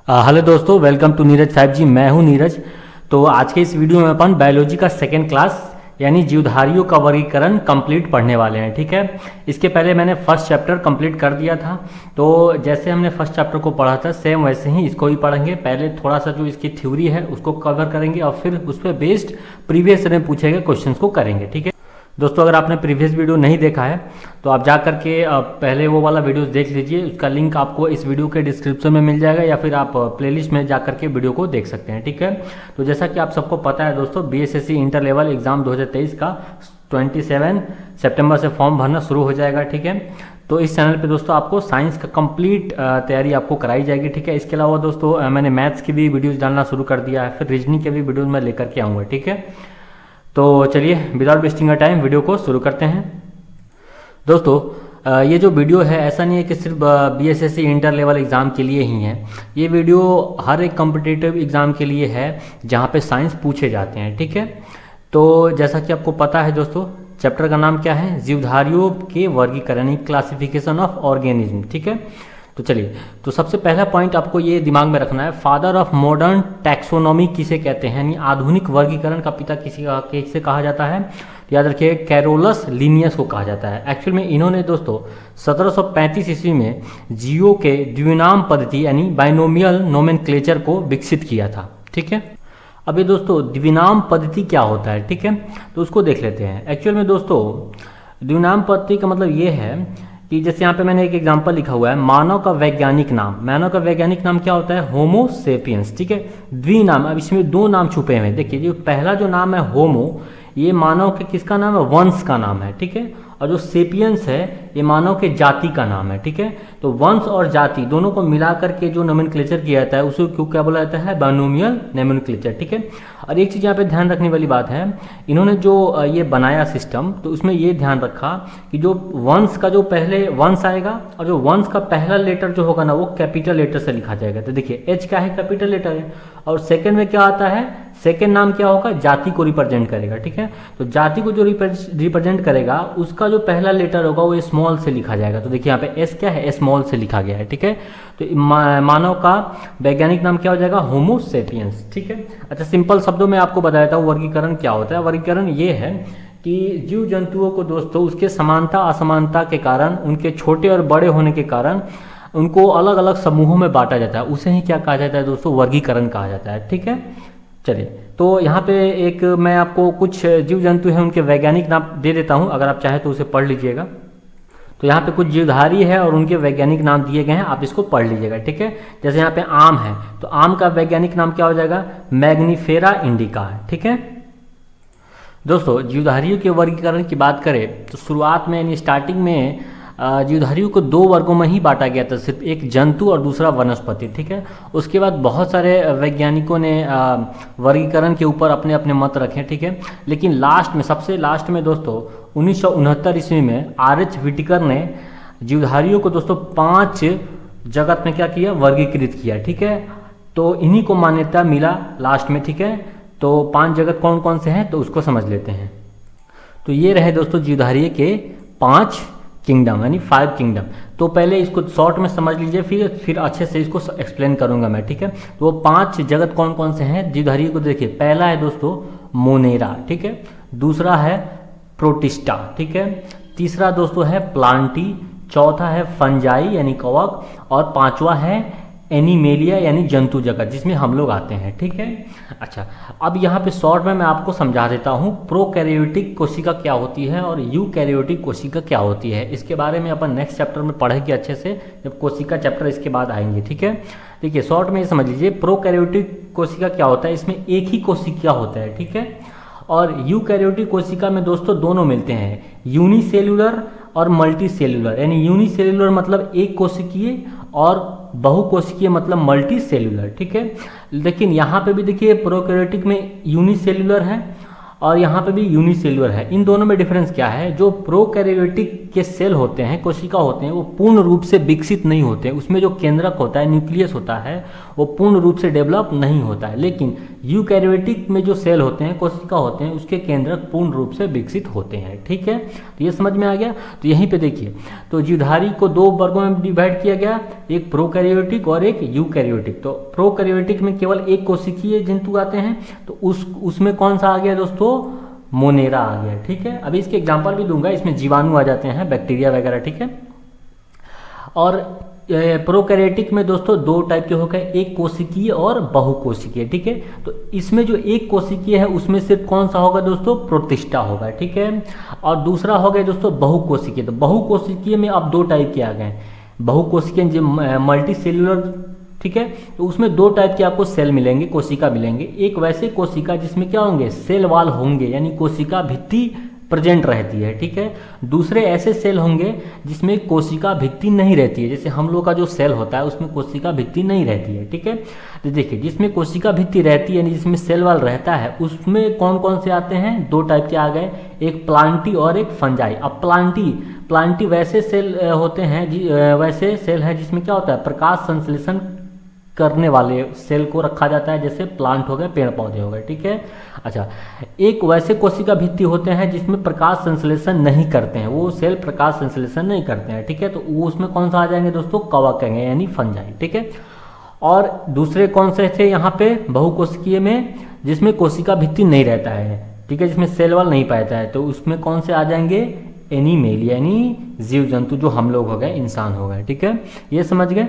Hello दोस्तों, welcome to Neeraj 5G। मैं हूं नीरज। तो आज के इस वीडियो में अपन बायोलॉजी का सेकेंड क्लास यानी जीवधारियों का वर्गीकरण कंप्लीट पढ़ने वाले हैं। ठीक है, इसके पहले मैंने फर्स्ट चैप्टर कंप्लीट कर दिया था। तो जैसे हमने फर्स्ट चैप्टर को पढ़ा था सेम वैसे ही इसको भी पढ़ेंगे। पहले थोड़ा सा जो इसकी थ्योरी है उसको कवर करेंगे और फिर उस पर बेस्ड प्रीवियस में पूछे गए क्वेश्चन को करेंगे। ठीक है दोस्तों, अगर आपने प्रीवियस वीडियो नहीं देखा है तो आप जा करके पहले वो वाला वीडियो देख लीजिए। उसका लिंक आपको इस वीडियो के डिस्क्रिप्शन में मिल जाएगा या फिर आप प्लेलिस्ट में जा करके वीडियो को देख सकते हैं। ठीक है, तो जैसा कि आप सबको पता है दोस्तों, BSSC इंटर लेवल एग्जाम 2023 का 27 सितंबर से फॉर्म भरना शुरू हो जाएगा। ठीक है, तो इस चैनल पे दोस्तों आपको साइंस का कंप्लीट तैयारी आपको कराई जाएगी। ठीक है, इसके अलावा दोस्तों मैंने मैथ्स की भी वीडियोज़ डालना शुरू कर दिया है, फिर रीजनिंग के भी वीडियोज़ मैं लेकर के आऊँगा। ठीक है, तो चलिए विदाउट वेस्टिंग टाइम वीडियो को शुरू करते हैं। दोस्तों ये जो वीडियो है ऐसा नहीं है कि सिर्फ BSSC इंटर लेवल एग्ज़ाम के लिए ही है। ये वीडियो हर एक कॉम्पिटिटिव एग्ज़ाम के लिए है जहाँ पे साइंस पूछे जाते हैं। ठीक है, तो जैसा कि आपको पता है दोस्तों, चैप्टर का नाम क्या है? जीवधारियों के वर्गीकरण, क्लासिफिकेशन ऑफ ऑर्गेनिज्म। ठीक है, तो चलिए, तो सबसे पहला पॉइंट आपको ये दिमाग में रखना है, फादर ऑफ मॉडर्न टैक्सोनॉमी किसे कहते हैं, यानी आधुनिक वर्गीकरण का पिता किसे कहा जाता है? याद रखिए, कैरोलस लिनियस को कहा जाता है। एक्चुअल में इन्होंने दोस्तों 1735 ईस्वी में जीओ के द्विनाम पद्धति यानी बाइनोमियल नोमेनक्लेचर को विकसित किया था। ठीक है, अभी दोस्तों द्विनाम पद्धति क्या होता है? ठीक है, तो उसको देख लेते हैं। एक्चुअल में दोस्तों द्विनाम पद्धति का मतलब ये है कि जैसे यहाँ पे मैंने एक एग्जांपल लिखा हुआ है, मानव का वैज्ञानिक नाम। मानव का वैज्ञानिक नाम क्या होता है? होमो सेपियंस। ठीक है, द्विनाम, अब इसमें दो नाम छुपे हुए हैं। देखिए, जो पहला जो नाम है होमो, ये मानव के किसका नाम है? वंश का नाम है। ठीक है, और जो सेपियंस है ये मानव के जाति का नाम है। ठीक है, तो वंश और जाति दोनों को मिलाकर के जो नोमेनक्लेचर किया जाता है उसे क्यों क्या बोला जाता है? Binomial nomenclature. ठीक है, और एक चीज़ यहाँ पे ध्यान रखने वाली बात है, इन्होंने जो ये बनाया सिस्टम, तो उसमें ये ध्यान रखा कि जो वंश का जो पहले वंश आएगा और जो वंश का पहला लेटर जो होगा ना वो कैपिटल लेटर से लिखा जाएगा। तो देखिए H क्या है? कैपिटल लेटर है। और सेकंड में क्या आता है? सेकंड नाम क्या होगा? जाति को रिप्रेजेंट करेगा। ठीक है, तो जाति को जो रिप्रेजेंट करेगा उसका जो पहला लेटर होगा वो स्मॉल से लिखा जाएगा। तो देखिए यहाँ पे S क्या है? स्मॉल से लिखा गया है। ठीक है, तो मानव का वैज्ञानिक नाम क्या हो जाएगा? होमो सेपियंस। ठीक है, अच्छा सिंपल शब्दों में आपको बता देता हूँ वर्गीकरण क्या होता है। वर्गीकरण ये है कि जीव जंतुओं को दोस्तों उसके समानता असमानता के कारण, उनके छोटे और बड़े होने के कारण उनको अलग अलग समूहों में बांटा जाता है। उसे ही क्या कहा जाता है दोस्तों? वर्गीकरण कहा जाता है। ठीक है, चलिए, तो यहाँ पे एक मैं आपको कुछ जीव जंतु हैं उनके वैज्ञानिक नाम दे देता हूँ, अगर आप चाहें तो उसे पढ़ लीजिएगा। तो यहाँ पे कुछ जीवधारी है और उनके वैज्ञानिक नाम दिए गए हैं, आप इसको पढ़ लीजिएगा। ठीक है, जैसे यहाँ पे आम है तो आम का वैज्ञानिक नाम क्या हो जाएगा? मैग्नीफेरा इंडिका है। ठीक है दोस्तों, जीवधारियों के वर्गीकरण की बात करें तो शुरुआत में यानी स्टार्टिंग में जीवधारियों को दो वर्गों में ही बांटा गया था, सिर्फ एक जंतु और दूसरा वनस्पति। ठीक है, उसके बाद बहुत सारे वैज्ञानिकों ने वर्गीकरण के ऊपर अपने अपने मत रखे। ठीक है, लेकिन लास्ट में, सबसे लास्ट में दोस्तों 1969 ईस्वी में RH व्हिटेकर ने जीवधारियों को दोस्तों 5 जगत में क्या किया? वर्गीकृत किया। ठीक है, तो इन्हीं को मान्यता मिला लास्ट में। ठीक है, तो 5 जगत कौन कौन से हैं तो उसको समझ लेते हैं। तो ये रहे दोस्तों जीवधारियों के 5 किंगडम यानी 5 किंगडम। तो पहले इसको शॉर्ट में समझ लीजिए, फिर अच्छे से इसको एक्सप्लेन करूंगा मैं। ठीक है, तो वो 5 जगत कौन कौन से हैं जीवधारियों को देखिए। पहला है दोस्तों मोनेरा। ठीक है, दूसरा है प्रोटिस्टा। ठीक है, तीसरा दोस्तों है प्लांटी, चौथा है फंजाई यानी कवक, और पांचवा है एनिमेलिया यानी जंतु जगत जिसमें हम लोग आते हैं। ठीक है, अच्छा अब यहाँ पे शॉर्ट में मैं आपको समझा देता हूँ प्रोकैरियोटिक कोशिका क्या होती है और यूकैरियोटिक कोशिका क्या होती है। इसके बारे में अपन नेक्स्ट चैप्टर में पढ़ेंगे अच्छे से, जब कोशिका चैप्टर इसके बाद आएंगे। ठीक है, देखिए शॉर्ट में ये समझ लीजिए, प्रोकैरियोटिक कोशिका क्या होता है, इसमें एक ही कोशिका होता है। ठीक है, और यूकैरियोटिक कोशिका में दोस्तों दोनों मिलते हैं, यूनिसेल्युलर और मल्टी सेल्युलर। यानी यूनिसेल्युलर मतलब एक कोशिकीय और बहुकोशिकीय मतलब मल्टी सेल्युलर। ठीक है, लेकिन यहाँ पे भी देखिए प्रोकैरियोटिक में यूनिसेल्युलर है और यहाँ पे भी यूनिसेल्युलर है। इन दोनों में डिफरेंस क्या है, जो प्रोकैरियोटिक के सेल होते हैं, कोशिका होते हैं, वो पूर्ण रूप से विकसित नहीं होते हैं, उसमें जो केंद्रक होता है, न्यूक्लियस होता है, वो पूर्ण रूप से डेवलप नहीं होता है। लेकिन यूकैरियोटिक में जो सेल होते हैं, कोशिका होते हैं, उसके केंद्रक पूर्ण रूप से विकसित होते हैं। ठीक है, तो ये समझ में आ गया। तो यहीं पे देखिए, तो जीवधारी को दो वर्गों में डिवाइड किया गया, एक प्रोकैरियोटिक और एक यूकैरियोटिक। तो प्रोकैरियोटिक में केवल एक कोशिकीय जंतु आते हैं, तो उसमें कौन सा आ गया दोस्तों, मोनेरा आ गया। ठीक है, अभी इसके एग्जांपल भी दूंगा, इसमें जीवाणु आ जाते हैं, बैक्टीरिया वगैरह। ठीक है, और प्रोकैरियोटिक में दोस्तों दो टाइप के हो गए, एक कोशिकीय और बहुकोशिकीय। ठीक है, तो इसमें जो एक कोशिकीय है उसमें सिर्फ कौन सा होगा दोस्तों, प्रोटिस्टा होगा। ठीक है, और दूसरा हो गया दोस्तों बहुकोशिकीय। तो बहुकोशिकीय में अब दो टाइप के आ गए, बहुकोशिकीय जो मल्टी सेल्यूलर। ठीक है, तो उसमें दो टाइप के आपको सेल मिलेंगे, कोशिका मिलेंगे। एक वैसे कोशिका जिसमें क्या होंगे, सेल वाल होंगे, यानी कोशिका भित्ति प्रेजेंट रहती है। ठीक है, दूसरे ऐसे सेल होंगे जिसमें कोशिका भित्ति नहीं रहती है, जैसे हम लोग का जो सेल होता है उसमें कोशिका भित्ति नहीं रहती है। ठीक है, तो देखिए, जिसमें कोशिका भित्ति रहती है, यानी जिसमें सेल वाल रहता है, उसमें कौन कौन से आते हैं, दो टाइप के आ गए, एक प्लांटी और एक फंजाई। अब प्लांटी वैसे सेल होते हैं, वैसे सेल है जिसमें क्या होता है, प्रकाश संश्लेषण करने वाले सेल को रखा जाता है, जैसे प्लांट हो गए, पेड़ पौधे हो गए। ठीक है, अच्छा, एक वैसे कोशिका भित्ति होते हैं जिसमें प्रकाश संश्लेषण नहीं करते हैं, वो सेल प्रकाश संश्लेषण नहीं करते हैं। ठीक है, तो वो उसमें कौन सा आ जाएंगे दोस्तों, कवक कहेंगे, यानी फंजाई। ठीक है, और दूसरे कौन से थे यहाँ पे बहुकोशिकीय में, जिसमें कोशिका भित्ति नहीं रहता है। ठीक है, जिसमें सेल वाल नहीं पाता है, तो उसमें कौन से आ जाएंगे, एनिमेल, यानी जीव जंतु, जो हम लोग हो गए, इंसान हो गए। ठीक है, ये समझ गए।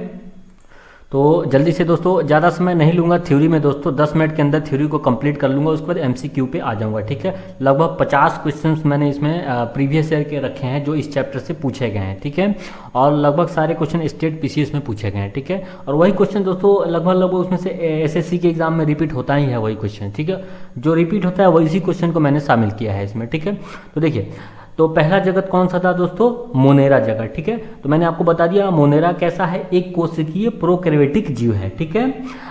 तो जल्दी से दोस्तों, ज़्यादा समय नहीं लूँगा थ्योरी में दोस्तों, 10 मिनट के अंदर थ्योरी को कंप्लीट कर लूँगा, उसके बाद एमसीक्यू पे आ जाऊँगा। ठीक है, लगभग 50 क्वेश्चंस मैंने इसमें प्रीवियस ईयर के रखे हैं जो इस चैप्टर से पूछे गए हैं। ठीक है, और लगभग सारे क्वेश्चन स्टेट पीसीएस में पूछे गए हैं। ठीक है, और वही क्वेश्चन दोस्तों लगभग उसमें से एसएससी के एग्जाम में रिपीट होता ही है वही क्वेश्चन। ठीक है, जो रिपीट होता है वही इसी क्वेश्चन को मैंने शामिल किया है इसमें। ठीक है, तो देखिए, तो पहला जगत कौन सा था दोस्तों, मोनेरा जगत। ठीक है, तो मैंने आपको बता दिया मोनेरा कैसा है, एक कोशिकीय प्रोकैरियोटिक जीव है। ठीक है,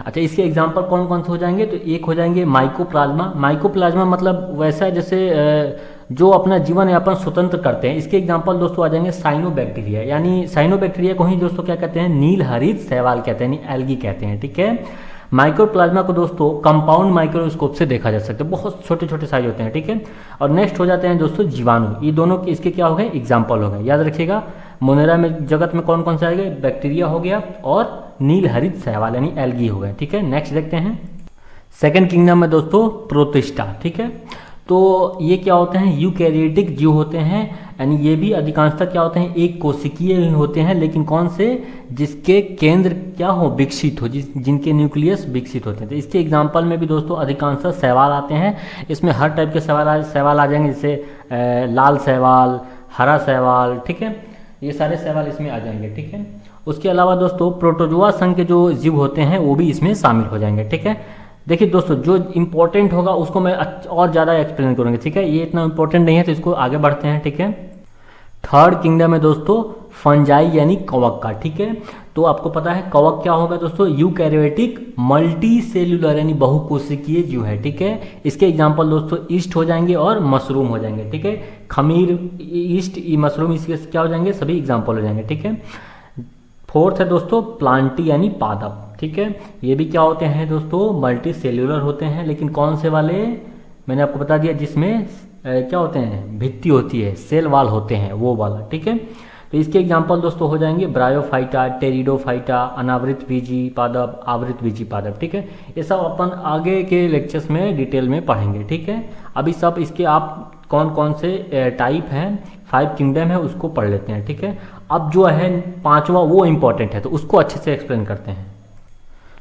अच्छा, इसके एग्जांपल कौन कौन से हो जाएंगे, तो एक हो जाएंगे माइकोप्लाज्मा। माइकोप्लाज्मा मतलब वैसा जैसे जो अपना जीवन यापन स्वतंत्र करते हैं। इसके एग्जांपल दोस्तों आ जाएंगे साइनोबैक्टीरिया, यानी साइनोबैक्टीरिया को ही दोस्तों क्या कहते हैं, नील हरित शैवाल कहते हैं, यानी एल्गी कहते हैं। ठीक है, माइक्रोप्लाज्मा को दोस्तों कंपाउंड माइक्रोस्कोप से देखा जा सकता है, बहुत छोटे छोटे साइज होते हैं। ठीक है, और नेक्स्ट हो जाते हैं दोस्तों जीवाणु। ये दोनों के इसके क्या हो गए, एग्जाम्पल हो गए, याद रखिएगा। मोनेरा में जगत में कौन कौन से आएंगे, बैक्टीरिया हो गया और नील हरित शैवाल यानी एल्गी हो गए। ठीक है, नेक्स्ट देखते हैं सेकेंड किंगडम में दोस्तों प्रोटिस्टा। ठीक है, तो ये क्या होते हैं, यूकैरियोटिक जीव होते हैं, यानी ये भी अधिकांशतः क्या होते हैं, एक कोशिकीय होते हैं, लेकिन कौन से, जिसके केंद्र क्या हो, विकसित हो, जिनके न्यूक्लियस विकसित होते हैं। तो इसके एग्जांपल में भी दोस्तों अधिकांशतः शैवाल आते हैं। इसमें हर टाइप के शैवाल आ जाएंगे, जैसे लाल शैवाल, हरा शैवाल। ठीक है, ये सारे शैवाल इसमें आ जाएंगे। ठीक है, उसके अलावा दोस्तों प्रोटोजोआ संघ के जो जीव होते हैं वो भी इसमें शामिल हो जाएंगे। ठीक है, देखिए दोस्तों, जो इंपॉर्टेंट होगा उसको मैं और ज़्यादा एक्सप्लेन करूँगा। ठीक है, ये इतना इंपॉर्टेंट नहीं है, तो इसको आगे बढ़ते हैं। ठीक है, थर्ड किंगडम है दोस्तों फंजाई यानी कवक का। ठीक है, तो आपको पता है कवक क्या होगा दोस्तों, यूकैरियोटिक मल्टी सेल्यूलर यानी बहुकोशिकीय जीव है। ठीक है, इसके एग्जांपल दोस्तों ईस्ट हो जाएंगे और मशरूम हो जाएंगे। ठीक है, खमीर, ईस्ट, मशरूम, इसके क्या हो जाएंगे, सभी एग्जाम्पल हो जाएंगे। ठीक है, फोर्थ है दोस्तों प्लांटी यानी पादप। ठीक है, ये भी क्या होते हैं दोस्तों, मल्टी सेल्यूलर होते हैं, लेकिन कौन से वाले, मैंने आपको बता दिया, जिसमें क्या होते हैं, भित्ति होती है, सेल वाल होते हैं, वो वाला। ठीक है, तो इसके एग्जांपल दोस्तों हो जाएंगे ब्रायोफाइटा, टेरिडोफाइटा, अनावृत बीजी पादप, आवृत बीजी पादप। ठीक है, ये सब अपन आगे के लेक्चर्स में डिटेल में पढ़ेंगे। ठीक है, अभी सब इसके आप कौन कौन से टाइप हैं, 5 किंगडम है, उसको पढ़ लेते हैं। ठीक है, अब जो है पांचवा वो इंपॉर्टेंट है, तो उसको अच्छे से एक्सप्लेन करते हैं।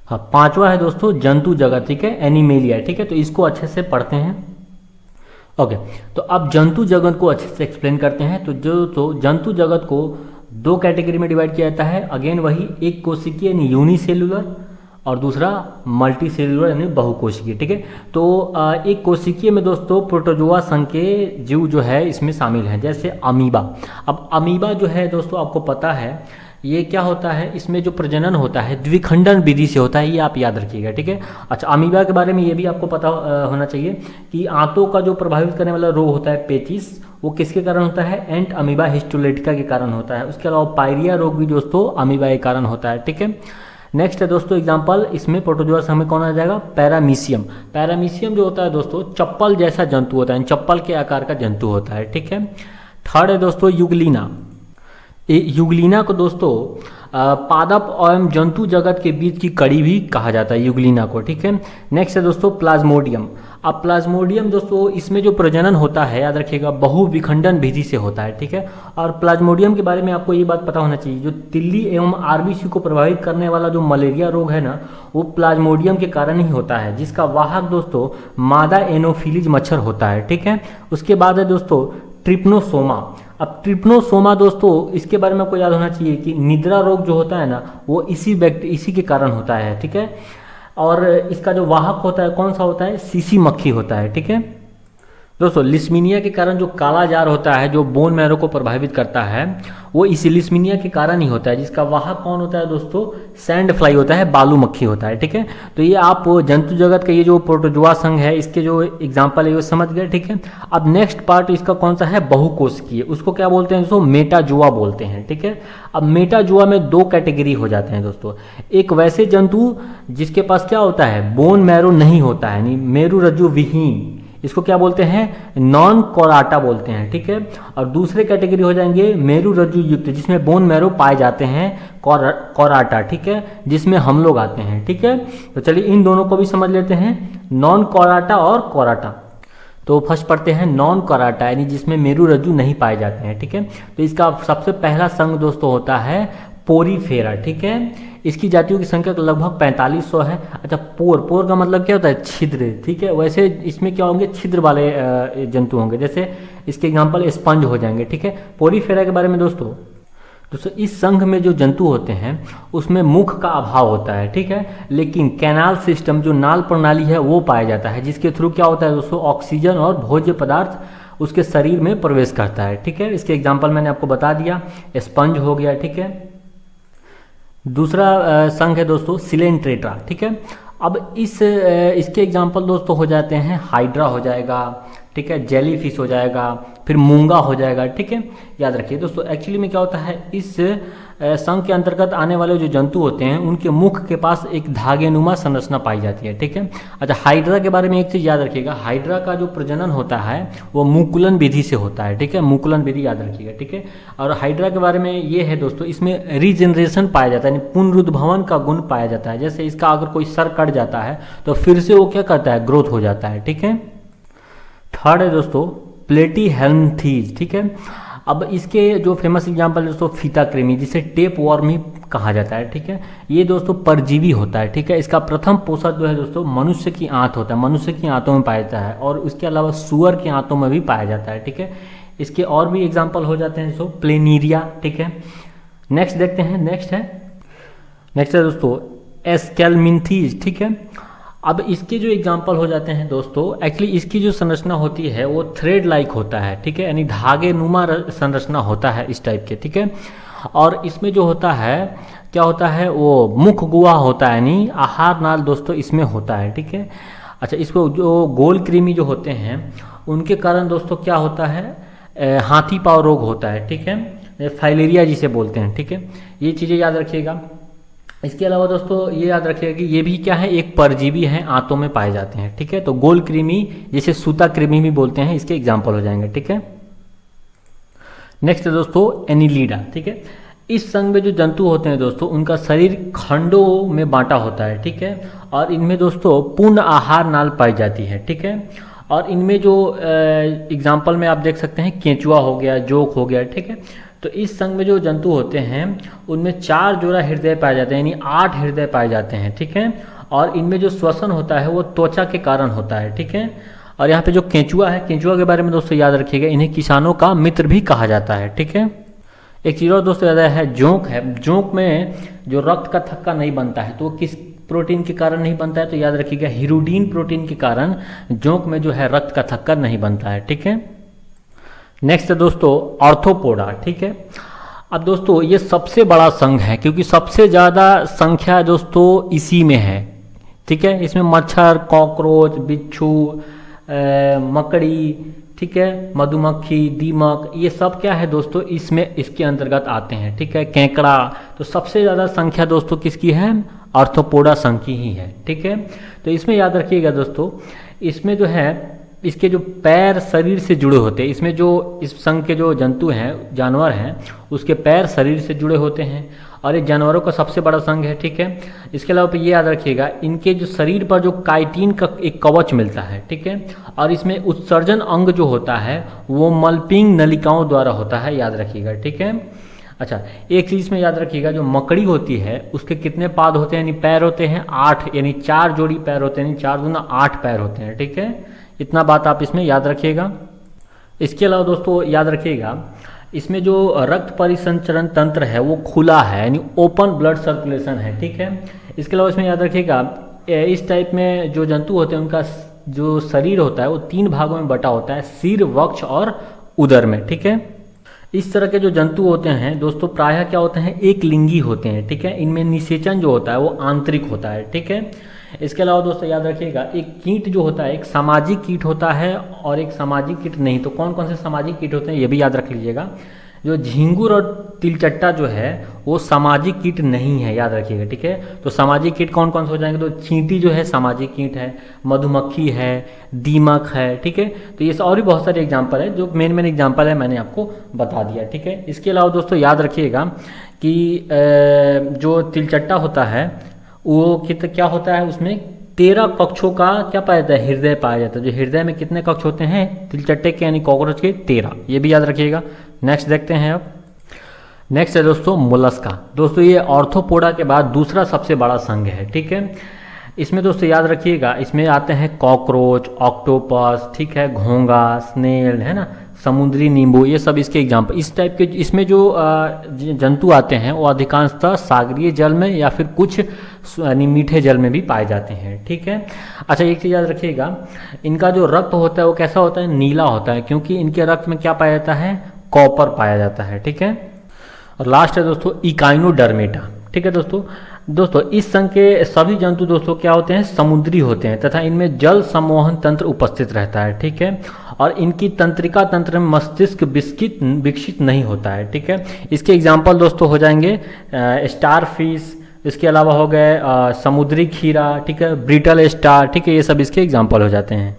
हाँ, पांचवा है दोस्तों जंतु जगत। ठीक है, एनिमेलिया। ठीक है, तो इसको अच्छे से पढ़ते हैं। ओके, तो अब जंतु जगत को अच्छे से एक्सप्लेन करते हैं। तो जंतु जगत को दो कैटेगरी में डिवाइड किया जाता है। अगेन वही, एक कोशिकीय यानी यूनिसेल्युलर और दूसरा मल्टी सेल्युलर यानी बहुकोशिकीय। ठीक है, तो एक कोशिकीय में दोस्तों प्रोटोजोआ संघ के जीव जो है इसमें शामिल हैं, जैसे अमीबा। अब अमीबा जो है दोस्तों आपको पता है, ये क्या होता है, इसमें जो प्रजनन होता है द्विखंडन विधि से होता है, ये आप याद रखिएगा, ठीक है। अच्छा, अमीबा के बारे में ये भी आपको पता होना चाहिए कि आंतों का जो प्रभावित करने वाला रोग होता है पेचिस, वो किसके कारण होता है, एंट अमीबा हिस्टोलेटिका के कारण होता है। उसके अलावा पायरिया रोग भी दोस्तों अमीबा के कारण होता है, ठीक है। नेक्स्ट है दोस्तों एग्जाम्पल, इसमें प्रोटोजोआ हमें कौन आ जाएगा, पैरामीशियम। पैरामीशियम जो होता है दोस्तों चप्पल जैसा जंतु होता है, चप्पल के आकार का जंतु होता है, ठीक है। थर्ड है दोस्तों युगलीना। युगलीना को दोस्तों पादप एवं जंतु जगत के बीच की कड़ी भी कहा जाता है युगलीना को, ठीक है। नेक्स्ट है दोस्तों प्लाज्मोडियम। अब प्लाज्मोडियम दोस्तों इसमें जो प्रजनन होता है याद रखिएगा बहुविखंडन विधि से होता है, ठीक है। और प्लाज्मोडियम के बारे में आपको ये बात पता होना चाहिए, जो तिल्ली एवं आरबीसी को प्रभावित करने वाला जो मलेरिया रोग है ना, वो प्लाज्मोडियम के कारण ही होता है, जिसका वाहक दोस्तों मादा एनोफिलीज मच्छर होता है, ठीक है। उसके बाद है दोस्तों ट्रिप्नोसोमा। अब ट्रिप्नोसोमा दोस्तों इसके बारे में आपको याद होना चाहिए कि निद्रा रोग जो होता है ना, वो इसी के कारण होता है, ठीक है। और इसका जो वाहक होता है कौन सा होता है, सीसी मक्खी होता है, ठीक है। दोस्तों लिस्मीनिया के कारण जो काला जार होता है जो बोन मैरो को प्रभावित करता है, वो इसी लिस्मीनिया के कारण ही होता है, जिसका वाहक कौन होता है दोस्तों, सैंड फ्लाई होता है, बालू मक्खी होता है, ठीक है। तो ये आप जंतु जगत का ये जो प्रोटोजोआ संघ है इसके जो एग्जाम्पल है वो समझ गए, ठीक है। अब नेक्स्ट पार्ट इसका कौन सा है, बहुकोशिकीय। उसको क्या बोलते हैं दोस्तों, मेटाजोआ बोलते हैं, ठीक है। अब मेटाजोआ में दो कैटेगरी हो जाते हैं दोस्तों, एक वैसे जंतु जिसके पास क्या होता है, बोन मैरो नहीं होता है, यानी मेरु रज्जु विहीन, इसको क्या बोलते हैं, नॉन कोराटा बोलते हैं, ठीक है। और दूसरे कैटेगरी हो जाएंगे मेरु रज्जु युक्त, जिसमें बोन मैरो पाए जाते हैं, कोराटा, ठीक है, जिसमें हम लोग आते हैं, ठीक है। तो चलिए इन दोनों को भी समझ लेते हैं, नॉन कोराटा और कोराटा। तो फर्स्ट पढ़ते हैं नॉन कोराटा, यानी जिसमें मेरु रज्जु नहीं पाए जाते हैं, ठीक है। तो इसका सबसे पहला संघ दोस्तों होता है पोरीफेरा, ठीक है। इसकी जातियों की संख्या लगभग 4500 है। अच्छा, पोर का मतलब क्या होता है, छिद्र, ठीक है। वैसे इसमें क्या होंगे, छिद्र वाले जंतु होंगे, जैसे इसके एग्जांपल स्पंज हो जाएंगे, ठीक है। पोरीफेरा के बारे में दोस्तों इस संघ में जो जंतु होते हैं उसमें मुख का अभाव होता है, ठीक है, लेकिन कैनाल सिस्टम जो नाल प्रणाली है वो पाया जाता है, जिसके थ्रू क्या होता है दोस्तों, ऑक्सीजन और भोज्य पदार्थ उसके शरीर में प्रवेश करता है, ठीक है। इसके एग्जाम्पल मैंने आपको बता दिया, स्पंज हो गया, ठीक है। दूसरा संघ है दोस्तों सिलेंट्रेटा, ठीक है। अब इसके एग्जाम्पल दोस्तों हो जाते हैं हाइड्रा हो जाएगा, ठीक है, जेलीफिश हो जाएगा, फिर मूंगा हो जाएगा, ठीक है। याद रखिए दोस्तों, एक्चुअली में क्या होता है, इस संघ के अंतर्गत आने वाले जो जंतु होते हैं उनके मुख के पास एक धागेनुमा संरचना पाई जाती है, ठीक है। अच्छा, हाइड्रा के बारे में एक चीज़ याद रखिएगा, हाइड्रा का जो प्रजनन होता है वो मुकुलन विधि से होता है, ठीक है, मुकुलन विधि याद रखिएगा, ठीक है। और हाइड्रा के बारे में ये है दोस्तों, इसमें रीजनरेशन पाया जाता है, यानी पुनरुद्भवन का गुण पाया जाता है। जैसे इसका अगर कोई सर कट जाता है तो फिर से वो क्या करता है, ग्रोथ हो जाता है, ठीक है। थर्ड है दोस्तों प्लेटीहेल्मिंथीज, ठीक है। अब इसके जो फेमस एग्जांपल दोस्तों फीता कृमि, जिसे टेप वॉर्म ही कहा जाता है, ठीक है। ये दोस्तों परजीवी होता है, ठीक है। इसका प्रथम पोषक जो है दोस्तों मनुष्य की आंत होता है, मनुष्य की आंतों में पाया जाता है, और उसके अलावा सुअर की आंतों में भी पाया जाता है, ठीक है। इसके और भी एग्जाम्पल हो जाते हैं दोस्तों प्लेनीरिया, ठीक है। नेक्स्ट देखते हैं, नेक्स्ट है दोस्तों एस्केल्मिंथीज, ठीक है। अब इसके जो एग्जाम्पल हो जाते हैं दोस्तों, एक्चुअली इसकी जो संरचना होती है वो थ्रेड लाइक होता है, ठीक है, यानी धागे नुमा संरचना होता है इस टाइप के, ठीक है। और इसमें जो होता है क्या होता है, वो मुख गुहा होता है, यानी आहार नाल दोस्तों इसमें होता है, ठीक है। अच्छा, इसको जो गोल कृमि जो होते हैं उनके कारण दोस्तों क्या होता है, हाथी पाँव रोग होता है, ठीक है, फाइलेरिया जिसे बोलते हैं, ठीक है। ये चीज़ें याद रखिएगा। इसके अलावा दोस्तों ये याद रखिएगा कि ये भी क्या है, एक परजीवी है, आंतों में पाए जाते हैं, ठीक है। तो गोल कृमि जिसे सूता कृमि भी बोलते हैं, इसके एग्जाम्पल हो जाएंगे, ठीक है। नेक्स्ट है दोस्तों एनिलीडा, ठीक है। इस संघ में जो जंतु होते हैं दोस्तों उनका शरीर खंडों में बांटा होता है, ठीक है। और इनमें दोस्तों पूर्ण आहार नाल पाई जाती है, ठीक है। और इनमें जो एग्जाम्पल में आप देख सकते हैं केंचुआ हो गया, जोक हो गया, ठीक है। तो इस संघ में जो जंतु होते हैं उनमें 4 जोड़ा हृदय पाए जाते हैं, यानी 8 हृदय पाए जाते हैं, ठीक है। और इनमें जो श्वसन होता है वो त्वचा के कारण होता है, ठीक है। और यहाँ पे जो केंचुआ है, केंचुआ के बारे में दोस्तों याद रखिएगा, इन्हें किसानों का मित्र भी कहा जाता है, ठीक है। एक चीज़ और दोस्तों याद है, जोंक है। जोंक में जो रक्त का थक्का नहीं बनता है तो वो किस प्रोटीन के कारण नहीं बनता है, तो याद रखिएगा हिरुडीन प्रोटीन के कारण जोंक में जो है रक्त का थक्का नहीं बनता है, ठीक है। नेक्स्ट है दोस्तों ऑर्थोपोडा, ठीक है। अब दोस्तों ये सबसे बड़ा संघ है क्योंकि सबसे ज़्यादा संख्या दोस्तों इसी में है, ठीक है। इसमें मच्छर, कॉकरोच, बिच्छू, मकड़ी, ठीक है, मधुमक्खी, दीमक, ये सब क्या है दोस्तों इसमें इसके अंतर्गत आते हैं, ठीक है, केकड़ा। तो सबसे ज़्यादा संख्या दोस्तों किसकी है? आर्थ्रोपोडा संघ की ही है, ठीक है। तो इसमें याद रखिएगा दोस्तों, इसमें जो है इसके जो पैर शरीर से जुड़े होते हैं, इसमें जो इस संघ के जो जंतु हैं, जानवर हैं, उसके पैर शरीर से जुड़े होते हैं और ये जानवरों का सबसे बड़ा संघ है, ठीक है। इसके अलावा ये याद रखिएगा, इनके जो शरीर पर जो काइटिन का एक कवच मिलता है, ठीक है, और इसमें उत्सर्जन अंग जो होता है वो मल्पिंग नलिकाओं द्वारा होता है, याद रखिएगा, ठीक है। अच्छा, एक चीज़ में याद रखिएगा, जो मकड़ी होती है उसके कितने पाद होते हैं यानी पैर होते हैं? 8, यानी 4 जोड़ी पैर होते हैं, यानी 4 दूना 8 पैर होते हैं, ठीक है। इतना बात आप इसमें याद रखिएगा। इसके अलावा दोस्तों याद रखिएगा, इसमें जो रक्त परिसंचरण तंत्र है वो खुला है, यानी ओपन ब्लड सर्कुलेशन है, ठीक है। इसके अलावा इसमें याद रखिएगा, इस टाइप में जो जंतु होते हैं उनका जो शरीर होता है वो 3 भागों में बटा होता है, सिर, वक्ष और उदर में, ठीक है। इस तरह के जो जंतु होते हैं दोस्तों प्रायः क्या होते हैं? एक लिंगी होते हैं, ठीक है। इनमें निषेचन जो होता है वो आंतरिक होता है, ठीक है। इसके अलावा दोस्तों याद रखिएगा, एक कीट जो होता है एक सामाजिक कीट होता है और एक सामाजिक कीट नहीं। तो कौन कौन से सामाजिक कीट होते हैं ये भी याद रख लीजिएगा। जो झींगुर और तिलचट्टा जो है वो सामाजिक कीट नहीं है, याद रखिएगा, ठीक है। तो सामाजिक कीट कौन कौन से हो जाएंगे? तो चींटी जो है सामाजिक कीट है, मधुमक्खी है, दीमक है, ठीक है। तो ये और भी बहुत सारे एग्जाम्पल है, जो मेन एग्जाम्पल है मैंने आपको बता दिया, ठीक है। इसके अलावा दोस्तों याद रखिएगा कि जो तिलचट्टा होता है वो क्या होता है, उसमें 13 कक्षों का क्या पाया जाता है? हृदय पाया जाता है। जो हृदय में कितने कक्ष होते हैं तिलचट्टे के यानी कॉकरोच के? 13, ये भी याद रखिएगा। नेक्स्ट देखते हैं अब। नेक्स्ट है दोस्तों मोलस्का। दोस्तों ये ऑर्थ्रोपोडा के बाद दूसरा सबसे बड़ा संघ है, ठीक है। इसमें दोस्तों याद रखिएगा, इसमें आते हैं कॉकरोच, ऑक्टोपस, ठीक है, घोंगा, स्नेल, है ना, समुद्री नींबू, ये सब इसके एग्जाम्पल। इस टाइप के इसमें जो जंतु आते हैं वो अधिकांशतः सागरीय जल में या फिर कुछ यानी मीठे जल में भी पाए जाते हैं, ठीक है। अच्छा, एक चीज़ याद रखिएगा, इनका जो रक्त होता है वो कैसा होता है? नीला होता है, क्योंकि इनके रक्त में क्या पाया जाता है? कॉपर पाया जाता है, ठीक है। और लास्ट है दोस्तों इकाइनोडर्मेटा, ठीक है दोस्तों इस संघ के सभी जंतु दोस्तों क्या होते हैं? समुद्री होते हैं तथा इनमें जल सम्मोहन तंत्र उपस्थित रहता है, ठीक है। और इनकी तंत्रिका तंत्र में मस्तिष्क विकसित नहीं होता है, ठीक है। इसके एग्जाम्पल दोस्तों हो जाएंगे स्टारफिश, इसके अलावा हो गए समुद्री खीरा, ठीक है, ब्रिटल स्टार, ठीक है, ये सब इसके एग्जाम्पल हो जाते हैं।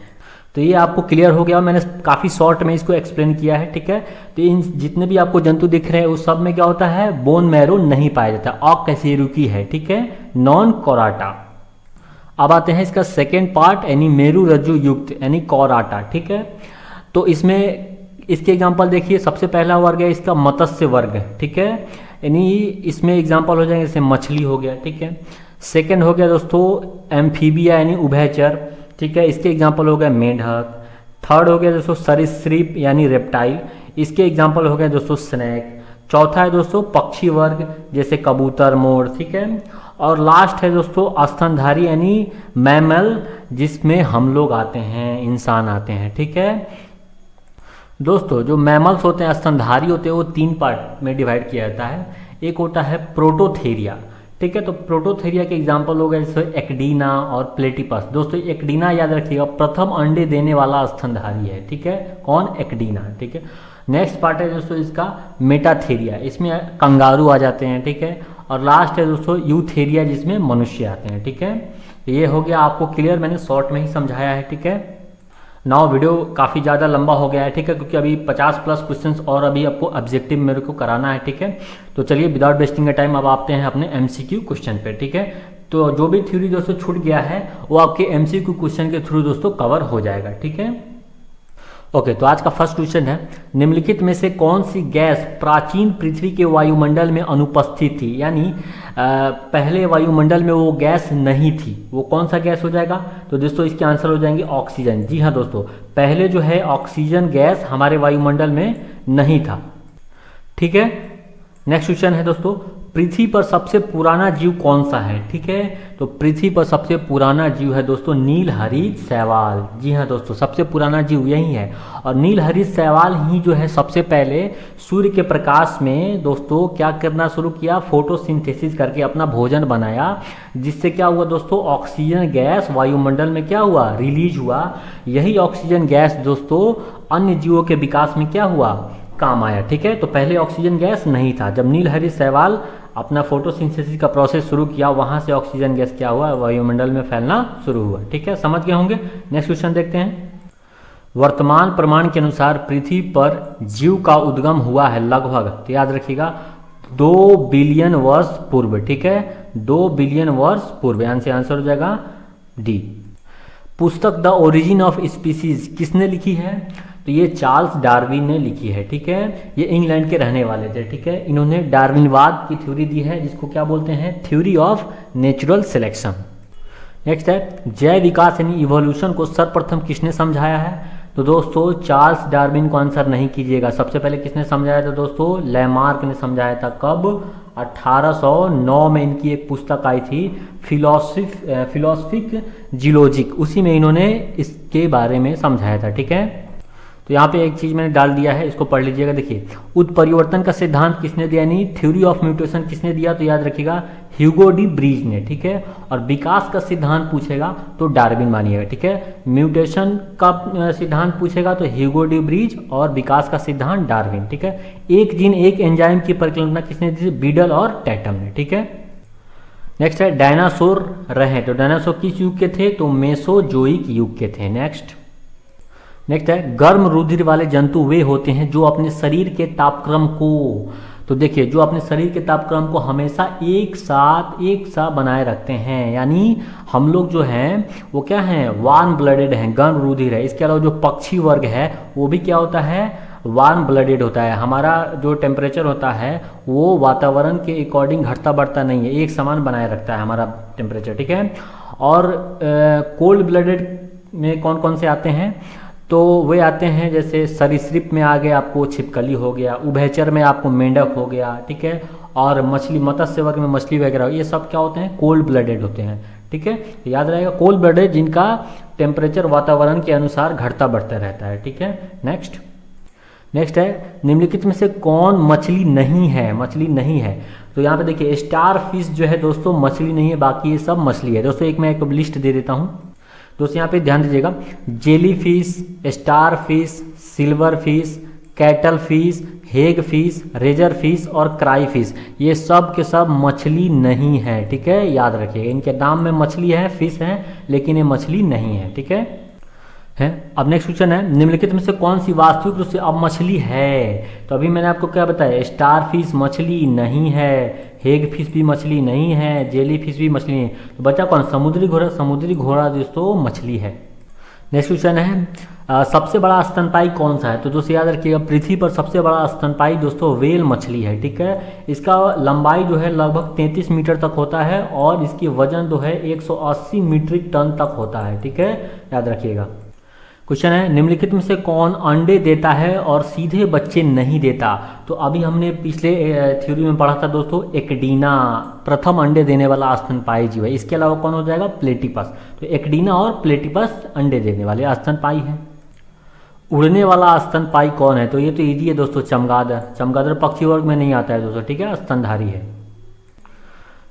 तो ये आपको क्लियर हो गया, मैंने काफ़ी शॉर्ट में इसको एक्सप्लेन किया है, ठीक है। तो इन जितने भी आपको जंतु दिख रहे हैं उस सब में क्या होता है? बोन मैरो नहीं पाया जाता, अकशेरुकी है, ठीक है, नॉन कोराटा। अब आते हैं इसका सेकेंड पार्ट, यानी मेरु रज्जु युक्त यानी कोराटा, ठीक है। तो इसमें इसके एग्जाम्पल देखिए, सबसे पहला वर्ग है इसका मत्स्य वर्ग, ठीक है, यानी इसमें एग्जाम्पल हो जाएंगे जैसे मछली हो गया, ठीक है। सेकेंड हो गया दोस्तों एम्फीबिया यानी उभयचर, ठीक है, इसके एग्जाम्पल हो गए मेंढक। थर्ड हो गया दोस्तों सरीसृप यानी रेप्टाइल, इसके एग्जाम्पल हो गए दोस्तों स्नेक। चौथा है दोस्तों पक्षी वर्ग जैसे कबूतर, मोर, ठीक है। और लास्ट है दोस्तों स्तनधारी यानी मैमल, जिसमें हम लोग आते हैं, इंसान आते हैं, ठीक है। दोस्तों जो मैमल्स होते हैं, स्तनधारी होते हैं, वो 3 पार्ट में डिवाइड किया जाता है। एक होता है प्रोटोथेरिया, ठीक है। तो प्रोटोथेरिया के एग्जाम्पल हो गए जैसे एक्डीना और प्लेटिपस। दोस्तों एक्डीना याद रखिएगा प्रथम अंडे देने वाला स्तनधारी है, ठीक है, कौन? एक्डीना, ठीक है। नेक्स्ट पार्ट है दोस्तों इसका मेटाथेरिया, इसमें कंगारू आ जाते हैं, ठीक है। और लास्ट है दोस्तों यूथेरिया, जिसमें मनुष्य आते हैं, ठीक है। ये हो गया आपको क्लियर, मैंने शॉर्ट में ही समझाया है, ठीक है। नाउ वीडियो काफ़ी ज़्यादा लंबा हो गया है, ठीक है, क्योंकि अभी 50+ क्वेश्चंस और अभी आपको ऑब्जेक्टिव मेरे को कराना है, ठीक है। तो चलिए विदाउट वेस्टिंग टाइम अब आते हैं अपने MCQ क्वेश्चन पे, ठीक है। तो जो भी थ्योरी दोस्तों छूट गया है वो आपके MCQ क्वेश्चन के थ्रू दोस्तों कवर हो जाएगा, ठीक है। ओके, तो आज का फर्स्ट क्वेश्चन है, निम्नलिखित में से कौन सी गैस प्राचीन पृथ्वी के वायुमंडल में अनुपस्थित थी? यानी पहले वायुमंडल में वो गैस नहीं थी, वो कौन सा गैस हो जाएगा? तो दोस्तों इसके आंसर हो जाएंगे ऑक्सीजन। जी हाँ दोस्तों, पहले जो है ऑक्सीजन गैस हमारे वायुमंडल में नहीं था, ठीक है। नेक्स्ट क्वेश्चन है दोस्तों, पृथ्वी पर सबसे पुराना जीव कौन सा है, ठीक है। तो पृथ्वी पर सबसे पुराना जीव है दोस्तों नीलहरित शैवाल। जी हाँ दोस्तों, सबसे पुराना जीव यही है। और नीलहरित शैवाल ही जो है सबसे पहले सूर्य के प्रकाश में दोस्तों क्या करना शुरू किया, फोटोसिंथेसिस करके अपना भोजन बनाया, जिससे क्या हुआ दोस्तों, ऑक्सीजन गैस वायुमंडल में क्या हुआ, रिलीज हुआ। यही ऑक्सीजन गैस दोस्तों अन्य जीवों के विकास में क्या हुआ, काम आया, ठीक है। तो पहले ऑक्सीजन गैस नहीं था, जब नीलहरित शैवाल अपना फोटोसिंथेसिस का प्रोसेस शुरू किया, वहां से ऑक्सीजन गैस क्या हुआ, वायुमंडल में फैलना शुरू हुआ, ठीक है। समझ गए होंगे। नेक्स्ट क्वेश्चन देखते हैं। वर्तमान प्रमाण के अनुसार पृथ्वी पर जीव का उद्गम हुआ है लगभग, तो याद रखिएगा 2 बिलियन वर्ष पूर्व, ठीक है। 2 बिलियन वर्ष पूर्व, यहाँ से आंसर हो जाएगा डी। पुस्तक द ओरिजिन ऑफ स्पीसीज किसने लिखी है, तो ये चार्ल्स डार्विन ने लिखी है, ठीक है। ये इंग्लैंड के रहने वाले थे, ठीक है। इन्होंने डार्विनवाद की थ्योरी दी है, जिसको क्या बोलते हैं, theory of natural selection. Next है जैव विकास यानी इवोल्यूशन को सर्वप्रथम किसने समझाया है, तो दोस्तों चार्ल्स डार्विन को आंसर नहीं कीजिएगा, सबसे पहले किसने समझाया था दोस्तों, लैमार्क ने समझाया था। कब, 1809 में इनकी एक पुस्तक आई थी फिलोसफिक जियोलॉजिक, उसी में इन्होंने इसके बारे में समझाया था, ठीक है। तो यहाँ पे एक चीज़ मैंने डाल दिया है, इसको पढ़ लीजिएगा। देखिए उत्परिवर्तन का सिद्धांत किसने दिया, यानी थ्योरी ऑफ म्यूटेशन किसने दिया, तो याद रखिएगा ह्यूगो डी ब्रीज ने, ठीक है। और विकास का सिद्धांत पूछेगा तो डार्विन मानिएगा, ठीक है। म्यूटेशन का सिद्धांत पूछेगा तो ह्यूगो डी ब्रीज, और विकास का सिद्धांत डार्विन, ठीक है। एक जीन एक एंजाइम की परिकल्पना किसने दी, बीडल और टैटम ने, ठीक है। नेक्स्ट है डायनासोर रहे, तो डायनासोर किस युग के थे, तो मेसोजोइक युग के थे। नेक्स्ट है गर्म रुधिर वाले जंतु वे होते हैं जो अपने शरीर के तापक्रम को, तो देखिए जो अपने शरीर के तापक्रम को हमेशा एक साथ बनाए रखते हैं, यानी हम लोग जो हैं वो क्या हैं, वार्म ब्लडेड हैं, गर्म रुधिर है। इसके अलावा जो पक्षी वर्ग है वो भी क्या होता है, वार्म ब्लडेड होता है। हमारा जो टेम्परेचर होता है वो वातावरण के अकॉर्डिंग घटता बढ़ता नहीं है, एक समान बनाए रखता है हमारा टेम्परेचर, ठीक है। और कोल्ड ब्लडेड में कौन कौन से आते हैं, तो वे आते हैं जैसे सरीसृप में आ गए आपको छिपकली हो गया, उभयचर में आपको मेंढक हो गया, ठीक है। और मछली, मत्स्य वर्ग में मछली वगैरह, ये सब क्या होते हैं, कोल्ड ब्लडेड होते हैं, ठीक है। तो याद रहेगा कोल्ड ब्लडेड जिनका टेम्परेचर वातावरण के अनुसार घटता बढ़ता रहता है, ठीक है। नेक्स्ट है निम्नलिखित में से कौन मछली नहीं है, तो यहाँ पे देखिए स्टार फिश जो है दोस्तों मछली नहीं है, बाकी ये सब मछली है दोस्तों। एक मैं एक लिस्ट दे देता हूँ दोस्तों, यहाँ पे ध्यान दीजिएगा, jellyfish, starfish, silverfish, cuttlefish, hagfish, razorfish और क्राई फिश, ये सब के सब मछली नहीं है, ठीक है। याद रखिएगा इनके नाम में मछली है, फिश है, लेकिन ये मछली नहीं है, ठीक है। अब नेक्स्ट क्वेश्चन है निम्नलिखित में से कौन सी वास्तविक रूप से अब मछली है, तो अभी मैंने आपको क्या बताया, स्टार फिश मछली नहीं है, हेग फिश भी मछली नहीं है, जेली फिश भी मछली नहीं, तो बचा कौन, समुद्री घोड़ा दोस्तों मछली है। नेक्स्ट क्वेश्चन है सबसे बड़ा स्तनपायी कौन सा है, तो दोस्तों याद रखिएगा पृथ्वी पर सबसे बड़ा स्तनपायी दोस्तों व्हेल मछली है, ठीक है। इसका लंबाई जो है लगभग 33 मीटर तक होता है और इसकी वजन जो है 180 मीट्रिक टन तक होता है, ठीक है, याद रखिएगा। क्वेश्चन है निम्नलिखित में से कौन अंडे देता है और सीधे बच्चे नहीं देता, तो अभी हमने पिछले थ्योरी में पढ़ा था दोस्तों एक्डीना प्रथम अंडे देने वाला स्तनपायी जीव है। इसके अलावा कौन हो जाएगा, प्लेटिपस, तो एक्डीना और प्लेटिपस अंडे देने वाले स्तनपायी हैं। उड़ने वाला स्तनपायी कौन है, तो ये तो इजी है दोस्तों, चमगादड़ पक्षी वर्ग में नहीं आता है दोस्तों, ठीक है, स्तनधारी है।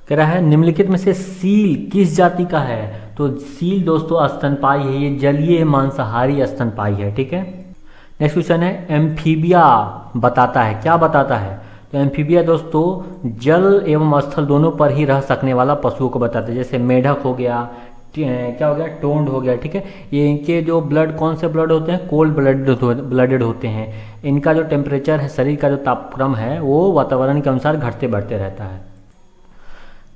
कह रहा है निम्नलिखित में से सील किस जाति का है, तो सील दोस्तों स्तनपायी है, ये जलीय मांसाहारी स्तनपायी है, ठीक है। नेक्स्ट क्वेश्चन है एम्फीबिया बताता है, क्या बताता है, तो एम्फीबिया दोस्तों जल एवं स्थल दोनों पर ही रह सकने वाला पशुओं को बताते हैं, जैसे मेढक हो गया, क्या हो गया, टोंड हो गया, ठीक है। ये इनके जो ब्लड कौन से ब्लड होते हैं, कोल्ड ब्लडेड होते हैं। इनका जो टेम्परेचर है, शरीर का जो तापक्रम है वो वातावरण के अनुसार घटते बढ़ते रहता है।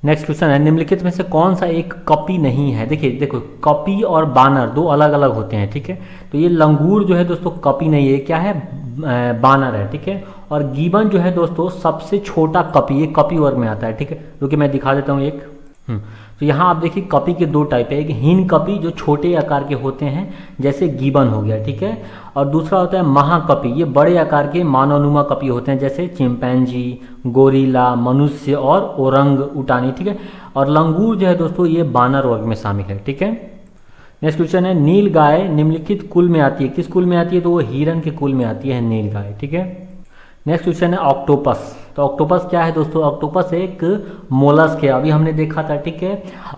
नेक्स्ट क्वेश्चन है निम्नलिखित में से कौन सा एक कपी नहीं है, देखो कपी और बानर दो अलग अलग होते हैं, ठीक है। तो ये लंगूर जो है दोस्तों कपी नहीं है, क्या है, बानर है, ठीक है। और गिबन जो है दोस्तों सबसे छोटा कपी, ये कपी वर्ग में आता है, ठीक है। रुकिए मैं दिखा देता हूँ एक, तो यहाँ आप देखिए कपी के दो टाइप है, एक हीन कपी जो छोटे आकार के होते हैं जैसे गिबन हो गया, ठीक है, और दूसरा होता है महाकपी, ये बड़े आकार के मानवनुमा कपी होते हैं जैसे चिंपैंजी, गोरिल्ला, मनुष्य और ओरंग उटानी, ठीक है। और लंगूर जो है दोस्तों ये बानर वर्ग में शामिल है, ठीक है। नेक्स्ट क्वेश्चन है, नील गाय निम्नलिखित कुल में आती है, किस कुल में आती है, तो वो हिरन के कुल में आती है नील गाय, ठीक है। नेक्स्ट क्वेश्चन है ऑक्टोपस, तो ऑक्टोपस क्या है दोस्तों, ऑक्टोपस एक मोलस्क है, अभी हमने देखा था, ठीक है।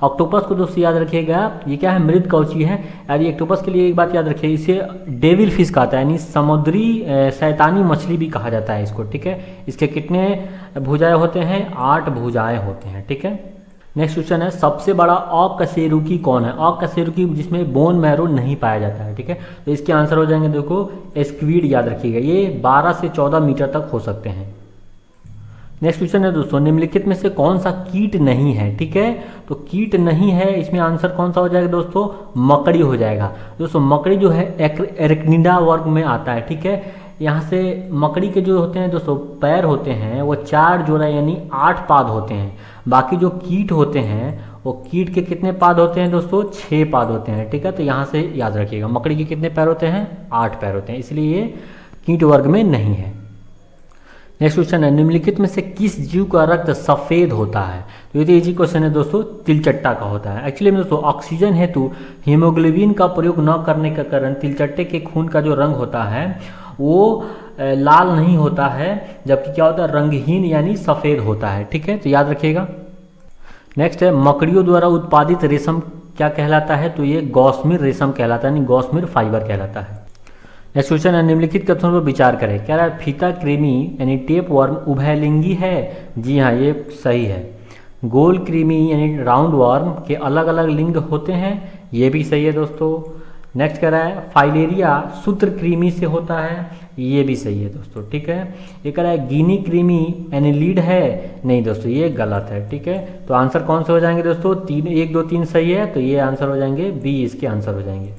ऑक्टोपस को दोस्तों याद रखिएगा ये क्या है, मृत कवची है। यार ये ऑक्टोपस के लिए एक बात याद रखिए, इसे डेविल फिश कहता है, यानी समुद्री शैतानी मछली भी कहा जाता है इसको, ठीक है। इसके कितने भुजाएं होते हैं, 8 भुजाएं होते हैं, ठीक है। नेक्स्ट क्वेश्चन है, सबसे बड़ा अकशेरुकी कौन है, अकशेरुकी जिसमें बोन मैरो नहीं पाया जाता है, ठीक है। तो इसके आंसर हो जाएंगे देखो स्क्वीड, याद रखिएगा, ये 12 से 14 मीटर तक हो सकते हैं। नेक्स्ट क्वेश्चन है दोस्तों, निम्नलिखित में से कौन सा कीट नहीं है, ठीक है। तो कीट नहीं है, इसमें आंसर कौन सा हो जाएगा दोस्तों, मकड़ी हो जाएगा। दोस्तों मकड़ी जो है एरेक्निडा वर्ग में आता है, ठीक है। यहाँ से मकड़ी के जो होते हैं दोस्तों पैर होते हैं वो 4 जोड़ा यानी 8 पाद होते हैं। बाकी जो कीट होते हैं वो कीट के कितने पाद होते हैं दोस्तों, 6 पाद होते हैं, ठीक है। तो यहाँ से याद रखिएगा मकड़ी के कितने पैर होते हैं, 8 पैर होते हैं, इसलिए ये कीट वर्ग में नहीं है। नेक्स्ट क्वेश्चन है, निम्नलिखित में से किस जीव का रक्त सफ़ेद होता है, तो ये तो इजी क्वेश्चन है दोस्तों, तिलचट्टा का होता है। एक्चुअली में दोस्तों ऑक्सीजन हेतु हीमोग्लोबिन का प्रयोग न करने के कारण तिलचट्टे के खून का जो रंग होता है वो लाल नहीं होता है, जबकि क्या होता है, रंगहीन यानी सफ़ेद होता है, ठीक है। तो याद रखिएगा। नेक्स्ट है, मकड़ियों द्वारा उत्पादित रेशम क्या कहलाता है, तो ये गॉसमिर रेशम कहलाता है, यानी गॉसमिर फाइबर कहलाता है। नेक्स्ट क्वेश्चन है, निम्नलिखित कथनों पर विचार करें, कह रहा है फीता कृमि यानी टेप वर्म उभयलिंगी है, जी हाँ ये सही है। गोल कृमि यानी राउंड वर्म के अलग अलग लिंग होते हैं, ये भी सही है दोस्तों। नेक्स्ट कह रहा है फाइलेरिया सूत्र कृमि से होता है, ये भी सही है दोस्तों, ठीक है। ये कह रहा है गिनी कृमि एनिलीड है, नहीं दोस्तों ये गलत है, ठीक है। तो आंसर कौन से हो जाएंगे दोस्तों, 1 2 3 सही है, तो ये आंसर हो जाएंगे बी, इसके आंसर हो जाएंगे।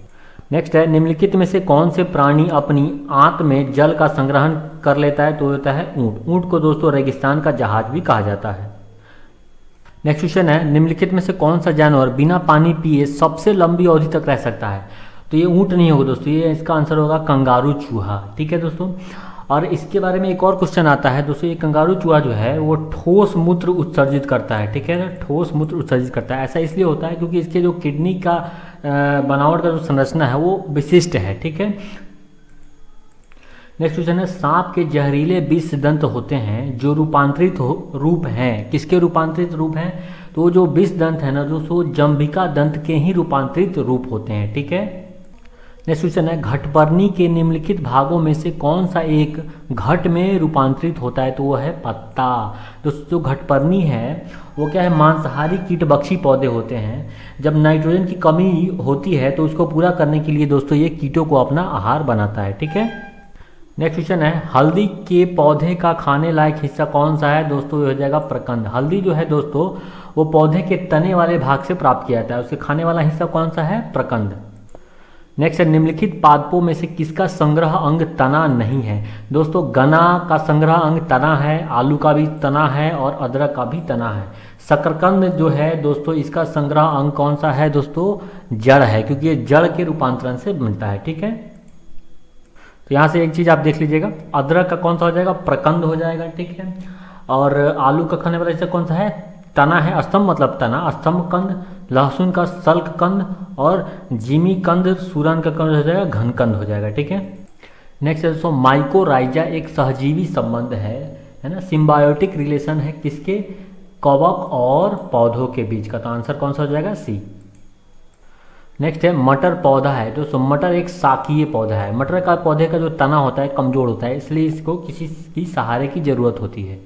नेक्स्ट है, निम्नलिखित में से कौन से प्राणी अपनी आंत में जल का संग्रहण कर लेता है, तो होता है ऊँट। ऊँट को दोस्तों रेगिस्तान का जहाज भी कहा जाता है। नेक्स्ट क्वेश्चन है, निम्नलिखित में से कौन सा जानवर बिना पानी पिए सबसे लंबी अवधि तक रह सकता है, तो ये ऊँट नहीं होगा दोस्तों, ये इसका आंसर होगा कंगारू चूहा, ठीक है दोस्तों। और इसके बारे में एक और क्वेश्चन आता है दोस्तों, ये कंगारू चूहा जो है वो ठोस मूत्र उत्सर्जित करता है, ठीक है, ठोस मूत्र उत्सर्जित करता है। ऐसा इसलिए होता है क्योंकि इसके जो किडनी का बनावट का जो संरचना है वो विशिष्ट है, ठीक है। नेक्स्ट क्वेश्चन है, सांप के जहरीले 20 दंत होते हैं जो रूपांतरित रूप हैं, किसके रूपांतरित रूप हैं, तो जो 20 दंत है ना दोस्तों जंभिका दंत के ही रूपांतरित रूप होते हैं, ठीक है। नेक्स्ट क्वेश्चन है, घटपर्णी के निम्नलिखित भागों में से कौन सा एक घट में रूपांतरित होता है, तो वो है पत्ता। दोस्तों जो घटपर्णी है वो क्या है, मांसाहारी कीटभक्षी पौधे होते हैं। जब नाइट्रोजन की कमी होती है तो उसको पूरा करने के लिए दोस्तों ये कीटों को अपना आहार बनाता है, ठीक है। नेक्स्ट क्वेश्चन है, हल्दी के पौधे का खाने लायक हिस्सा कौन सा है, दोस्तों ये हो जाएगा प्रकंद। हल्दी जो है दोस्तों वो पौधे के तने वाले भाग से प्राप्त किया जाता है, उससे खाने वाला हिस्सा कौन सा है, प्रकंद। नेक्स्ट है, निम्नलिखित पादपों में से किसका संग्रह अंग तना नहीं है, दोस्तों गन्ना का संग्रह अंग तना है, आलू का भी तना है और अदरक का भी तना है। शकरकंद जो है दोस्तों इसका संग्रह अंग कौन सा है दोस्तों, जड़ है, क्योंकि ये जड़ के रूपांतरण से मिलता है, ठीक है। तो यहाँ से एक चीज़ आप देख लीजिएगा, अदरक का कौन सा हो जाएगा, प्रकंद हो जाएगा, ठीक है। और आलू का खाने वाला हिस्सा कौन सा है, तना है, स्तंभ मतलब तना, स्तंभ कंद, लहसुन का सल्क कंद और जिमी कंद, सूरन का कंद हो जाएगा घन कंद हो जाएगा, ठीक है। नेक्स्ट है दोस्तों, माइकोराइजा एक सहजीवी संबंध है ना, सिम्बायोटिक रिलेशन है किसके, कवक और पौधों के बीच का, तो आंसर कौन सा हो जाएगा, सी। नेक्स्ट है, मटर पौधा है दोस्तों, मटर एक शाकीय पौधा है। मटर का पौधे का जो तना होता है कमजोर होता है, इसलिए इसको किसी की सहारे की जरूरत होती है।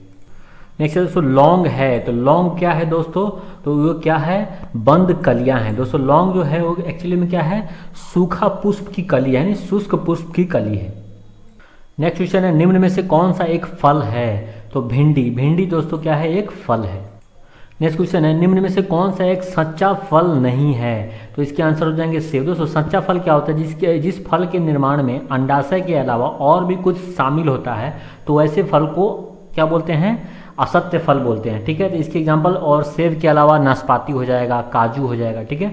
नेक्स्ट है दोस्तों, लौंग है, तो लौंग क्या है दोस्तों, तो वो क्या है, बंद कलियां हैं दोस्तों। लौंग जो है वो एक्चुअली में क्या है, सूखा पुष्प की कली है, यानी शुष्क पुष्प की कली है। नेक्स्ट क्वेश्चन है, निम्न में से कौन सा एक फल है, तो भिंडी। भिंडी दोस्तों क्या है, एक फल है। नेक्स्ट क्वेश्चन है, निम्न में से कौन सा एक सच्चा फल नहीं है, तो इसके आंसर हो जाएंगे सेब। दोस्तों सच्चा फल क्या होता है, जिस फल के निर्माण में अंडाशय के अलावा और भी कुछ शामिल होता है, तो ऐसे फल को क्या बोलते हैं, असत्य फल बोलते हैं, ठीक है। तो इसके एग्जाम्पल, और सेब के अलावा नाशपाती हो जाएगा, काजू हो जाएगा, ठीक है।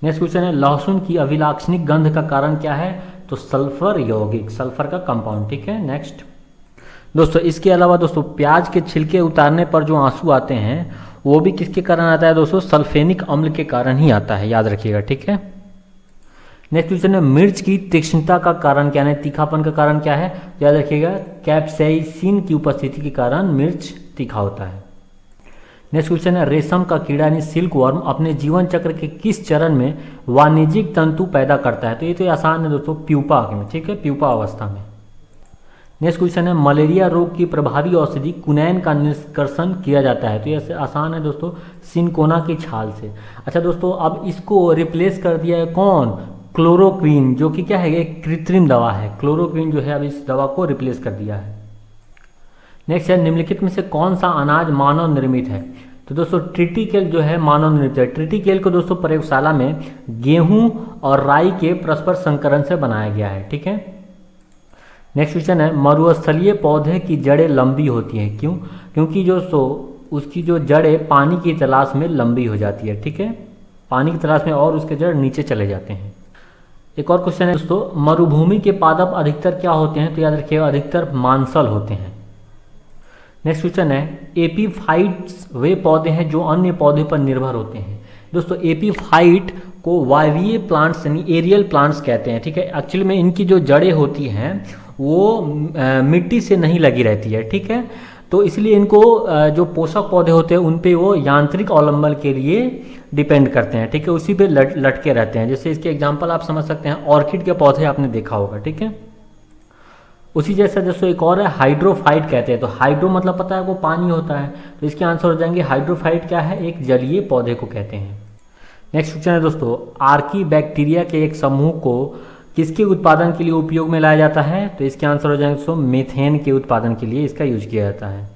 नेक्स्ट क्वेश्चन है, लहसुन की अभिलाक्षणिक गंध का कारण क्या है, तो सल्फर यौगिक, सल्फर का कंपाउंड, ठीक है। नेक्स्ट दोस्तों, इसके अलावा दोस्तों प्याज के छिलके उतारने पर जो आंसू आते हैं वो भी किसके कारण आता है दोस्तों, सल्फेनिक अम्ल के कारण ही आता है, याद रखिएगा, ठीक है। नेक्स्ट क्वेश्चन है, मिर्च की तीक्ष्णता का कारण क्या है, तीखापन का कारण क्या है, याद रखिएगा, कैप्साइसिन की उपस्थिति के कारण मिर्च तीखा होता है। नेक्स्ट क्वेश्चन है, रेशम का कीड़ा यानी सिल्क वर्म अपने जीवन चक्र के किस चरण में वाणिज्यिक तंतु पैदा करता है, तो ये तो आसान है दोस्तों, प्यूपा में, ठीक है, प्यूपा अवस्था में। नेक्स्ट क्वेश्चन है, मलेरिया रोग की प्रभावी औषधि कुनैन का निष्कर्षण किया जाता है, तो ये आसान है दोस्तों, सिनकोना की छाल से। अच्छा दोस्तों, अब इसको रिप्लेस कर दिया है कौन, क्लोरोक्वीन, जो कि क्या है, एक कृत्रिम दवा है, क्लोरोक्वीन जो है अब इस दवा को रिप्लेस कर दिया है। नेक्स्ट है, निम्नलिखित में से कौन सा अनाज मानव निर्मित है, तो दोस्तों ट्रिटिकेल जो है मानव निर्मित है। ट्रिटिकेल को दोस्तों प्रयोगशाला में गेहूं और राई के परस्पर संकरण से बनाया गया है, ठीक है। नेक्स्ट क्वेश्चन है, मरुस्थलीय पौधे की जड़ें लंबी होती हैं, क्यों, क्योंकि जो उसकी जो जड़ें पानी की तलाश में लंबी हो जाती है, ठीक है, पानी की तलाश में, और उसके जड़ नीचे चले जाते हैं। एक और क्वेश्चन है दोस्तों, मरुभूमि के पादप अधिकतर क्या होते हैं, तो याद रखिएगा अधिकतर मांसल होते हैं। नेक्स्ट क्वेश्चन है, एपीफाइट्स वे पौधे हैं जो अन्य पौधे पर निर्भर होते हैं। दोस्तों एपीफाइट को वायवीय प्लांट्स यानी एरियल प्लांट्स कहते हैं, ठीक है। एक्चुअली में इनकी जो जड़ें होती हैं वो मिट्टी से नहीं लगी रहती है, ठीक है। तो इसलिए इनको जो पोषक पौधे होते हैं उन पे वो यांत्रिक अवलंबन के लिए डिपेंड करते हैं, ठीक है, उसी पे लटके रहते हैं। जैसे इसके एग्जांपल आप समझ सकते हैं, ऑर्किड के पौधे आपने देखा होगा, ठीक है। उसी जैसा दोस्तों एक और है, हाइड्रोफाइट कहते हैं। तो हाइड्रो मतलब पता है वो पानी होता है, तो इसके आंसर हो जाएंगे हाइड्रोफाइट क्या है, एक जलीय पौधे को कहते हैं। नेक्स्ट क्वेश्चन है दोस्तों, आर्की बैक्टीरिया के एक समूह को किसके उत्पादन के लिए उपयोग में लाया जाता है, तो इसके आंसर हो जाएंगे दोस्तों मीथेन के उत्पादन के लिए इसका यूज किया जाता है।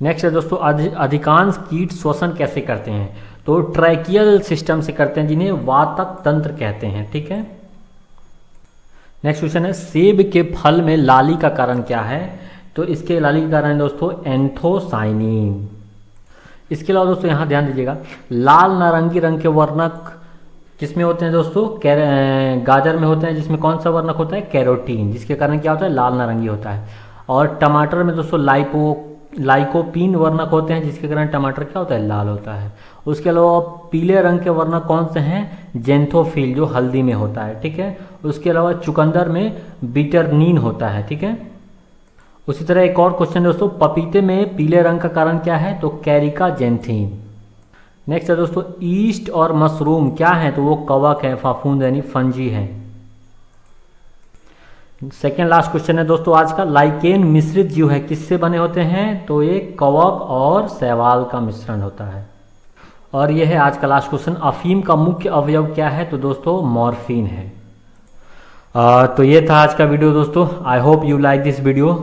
नेक्स्ट है दोस्तों, अधिकांश कीट श्वसन कैसे करते हैं, तो ट्रैकियल सिस्टम से करते हैं, जिन्हें वातक तंत्र कहते हैं, ठीक है। नेक्स्ट क्वेश्चन है, सेब के फल में लाली का कारण क्या है, तो इसके लाली का कारण है दोस्तों एंथोसाइनिन। इसके अलावा दोस्तों यहाँ ध्यान दीजिएगा, लाल नारंगी रंग के वर्णक किसमें होते हैं दोस्तों, गाजर में होते हैं, जिसमें कौन सा वर्णक होता है, कैरोटीन, जिसके कारण क्या होता है, लाल नारंगी होता है। और टमाटर में दोस्तों लाइकोपीन वर्णक होते हैं, जिसके कारण टमाटर क्या होता है, लाल होता है। उसके अलावा पीले रंग के वर्णक कौन से हैं, जेंथोफिल, जो हल्दी में होता है, ठीक है। उसके अलावा चुकंदर में बिटरनीन होता है, ठीक है। उसी तरह एक और क्वेश्चन दोस्तों, पपीते में पीले रंग का कारण क्या है, तो कैरिका जेंथीन। नेक्स्ट है दोस्तों, ईस्ट और मशरूम क्या है, तो वो कवक है, फफूंद यानी फंजी है। सेकेंड लास्ट क्वेश्चन है दोस्तों आज का, लाइकेन मिश्रित जीव है, किससे बने होते हैं, तो ये कवक और शैवाल का मिश्रण होता है। और यह है आज का लास्ट क्वेश्चन, अफीम का मुख्य अवयव क्या है, तो दोस्तों मॉर्फिन है। तो ये था आज का वीडियो दोस्तों, I hope you like this video.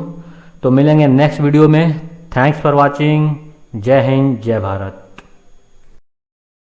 तो मिलेंगे नेक्स्ट वीडियो में, थैंक्स फॉर वॉचिंग, जय हिंद जय भारत।